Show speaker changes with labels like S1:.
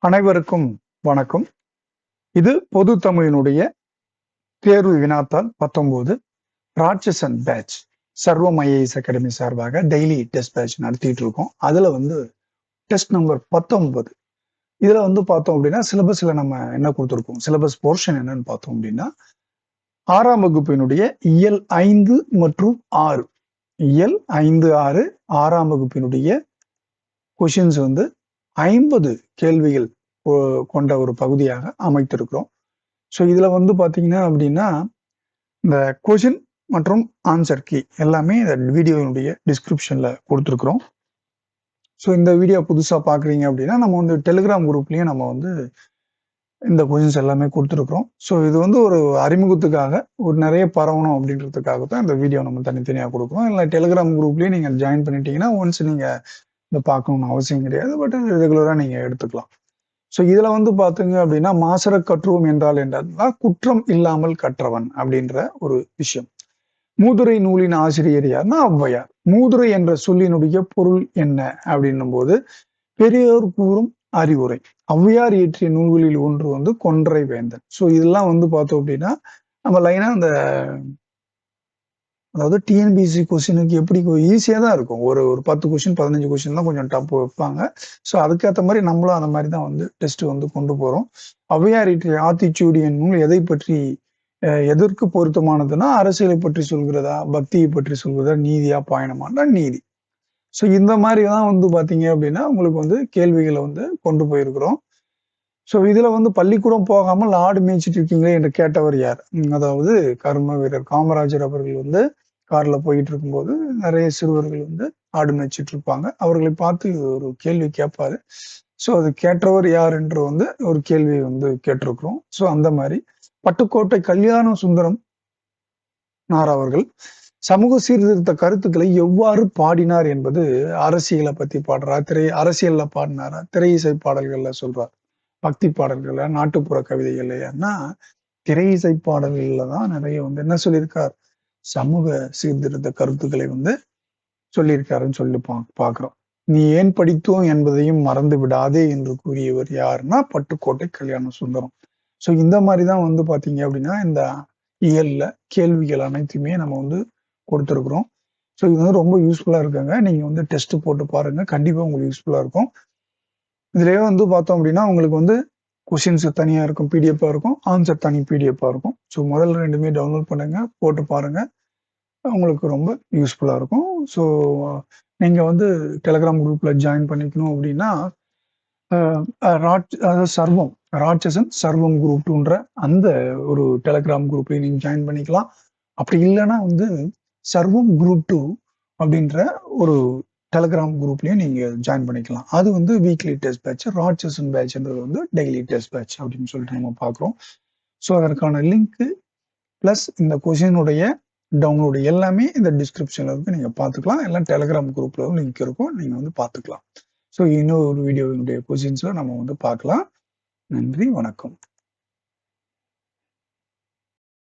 S1: அனைவருக்கும் வணக்கம். இது பொது தமிழினுடைய தேர்வு வினாத்தாள் 19 ராட்சசன் பேட்ச் சர்வம் ஐஏஎஸ் அகாடமி சார்பாக டெய்லி டெஸ்ட் பேட்ச் நடத்திட்டு இருக்கோம். அதுல டெஸ்ட் நம்பர் 19. இதுல பார்த்தோம் அப்படின்னா சிலபஸ்ல நம்ம என்ன கொடுத்துருக்கோம், சிலபஸ் போர்ஷன் என்னன்னு பார்த்தோம் அப்படின்னா 6ஆம் வகுப்பினுடைய இயல் 5 மற்றும் 6, இயல் 5, 6 6ஆம் வகுப்பினுடைய கொஷின்ஸ் 50 கேள்விகள் கொண்ட ஒரு பகுதியாக அமைத்திருக்கிறோம். ஸோ இதுல பாத்தீங்கன்னா அப்படின்னா இந்த கொஷின் மற்றும் ஆன்சர் கீ எல்லாமே இந்த வீடியோனுடைய டிஸ்கிரிப்ஷன்ல கொடுத்துருக்குறோம். ஸோ இந்த வீடியோ புதுசா பாக்குறீங்க அப்படின்னா நம்ம டெலிகிராம் குரூப்லயும் நம்ம இந்த கொஷின்ஸ் எல்லாமே கொடுத்துருக்குறோம். ஸோ இது ஒரு அறிமுகத்துக்காக ஒரு நிறைய பரவணும் அப்படின்றதுக்காக தான் இந்த வீடியோ நம்ம தனித்தனியாக கொடுக்குறோம். இல்லை டெலிகிராம் குரூப்லயும் நீங்க ஜாயின் பண்ணிட்டீங்கன்னா ஒன்ஸ் நீங்க இதை பார்க்கணும்னு அவசியம் கிடையாது. பட் ரெகுலரா நீங்க எடுத்துக்கலாம். ஸோ இதுல பாத்தீங்க அப்படின்னா மாசற கற்றுவோம் என்றால் என்றால் குற்றம் இல்லாமல் கற்றவன் அப்படின்ற ஒரு விஷயம். மூதுரை நூலின் ஆசிரியர் யாருன்னா ஔவையார். மூதுரை என்ற சொல்லினுடைய பொருள் என்ன அப்படின்னும் போது பெரியோர் கூறும் அறிவுரை. ஔவையார் இயற்றிய நூல்களில் ஒன்று கொன்றை வேந்தன். ஸோ இதெல்லாம் பார்த்தோம் அப்படின்னா நம்ம லைனா அந்த அதாவது டிஎன்பிஎஸ்சி கொஸ்டினுக்கு எப்படி ஈஸியாக தான் இருக்கும். ஒரு 10 கொஸ்டின் 15 கொஸ்டின் தான் கொஞ்சம் டப் வைப்பாங்க. ஸோ அதுக்கேற்ற மாதிரி நம்மளும் அந்த மாதிரி தான் டெஸ்ட் கொண்டு போகிறோம். ஔவையார் இயற்றிய ஆத்திச்சூடி நூல் எதை பற்றி எதற்கு பொருத்தமானதுன்னா அரசியலை பற்றி சொல்கிறதா, பக்தியை பற்றி சொல்கிறதா, நீதியா, பாயணமானா நீதி. ஸோ இந்த மாதிரி தான் பார்த்தீங்க அப்படின்னா உங்களுக்கு கேள்விகளை கொண்டு போயிருக்கிறோம். ஸோ இதுல பள்ளிக்கூடம் போகாமல் ஆடு மேய்ச்சிட்டு இருக்கீங்களே என்று கேட்டவர் யார்? அதாவது கர்ம வீரர் காமராஜர் அவர்கள் கார்ல போயிட்டு இருக்கும்போது நிறைய சிறுவர்கள் ஆடு மேய்ச்சிட்டு இருப்பாங்க. அவர்களை பார்த்து ஒரு கேள்வி கேட்பாரு. ஸோ அது கேட்டவர் யார் என்று ஒரு கேள்வி கேட்டிருக்கிறோம். ஸோ அந்த மாதிரி பட்டுக்கோட்டை கல்யாண சுந்தரம் நார் அவர்கள் சமூக சீர்திருத்த கருத்துக்களை எவ்வாறு பாடினார் என்பது அரசியலை பத்தி பாடுறார், அரசியல்ல பாடினாரா, திரை இசை பாடல்கள்ல சொல்றார், பக்தி பாடல்கள்ல, நாட்டுப்புற கவிதைகள்லன்னா திரை இசை பாடல்கள்ல தான் நிறைய என்ன சொல்லியிருக்கார், சமூக சீர்திருத்த கருத்துக்களை சொல்லியிருக்காருன்னு சொல்லி பாக்குறோம். நீ ஏன் படித்தோம் என்பதையும் மறந்து விடாதே என்று கூறியவர் யாருன்னா பட்டுக்கோட்டை கல்யாண சுந்தரம். ஸோ இந்த மாதிரிதான் பாத்தீங்க அப்படின்னா இந்த இயல்ல கேள்விகள் அனைத்துமே நம்ம கொடுத்துருக்குறோம். ஸோ இது ரொம்ப யூஸ்ஃபுல்லா இருக்குங்க. நீங்க டெஸ்ட் போட்டு பாருங்க, கண்டிப்பா உங்களுக்கு யூஸ்ஃபுல்லா இருக்கும். இதுலயே பார்த்தோம் அப்படின்னா உங்களுக்கு கொஷின்ஸ் தனியா இருக்கும், பிடிஎஃபா இருக்கும், ஆன்சர் தனி பிடிஎஃபா இருக்கும். ஸோ முதல்ல ரெண்டுமே டவுன்லோட் பண்ணுங்க, போட்டு பாருங்க, உங்களுக்கு ரொம்ப யூஸ்ஃபுல்லா இருக்கும். ஸோ நீங்க டெலிகிராம் குரூப்ல ஜாயின் பண்ணிக்கணும் அப்படின்னா சர்வம் ராட்சசன் சர்வம் குரூப் 2ன்ற அந்த ஒரு டெலிகிராம் குரூப்ல நீங்க ஜாயின் பண்ணிக்கலாம். அப்படி இல்லைன்னா சர்வம் குரூப் 2 அப்படின்ற ஒரு டெலிகிராம் குரூப்லயும் நீங்க ஜாயின் பண்ணிக்கலாம். அது வீக்லி டெஸ்ட் பேட்ச், ராட்சசன் பேட்ச்ன்றது டெய்லி டெஸ்ட் பேட்ச் அப்படின்னு சொல்லிட்டு நம்ம பார்க்குறோம். ஸோ அதற்கான லிங்க் பிளஸ் இந்த கொஷினுடைய டவுன்லோடு எல்லாமே இந்த டிஸ்கிரிப்ஷன்ல இருக்கு, நீங்க பார்த்துக்கலாம். எல்லாம் டெலிகிராம் குரூப்ல லிங்க் இருக்கும், நீங்க பார்த்துக்கலாம். ஸோ இன்னொரு வீடியோனுடைய கொஷின்ஸ்ல நம்ம பார்க்கலாம். நன்றி, வணக்கம்.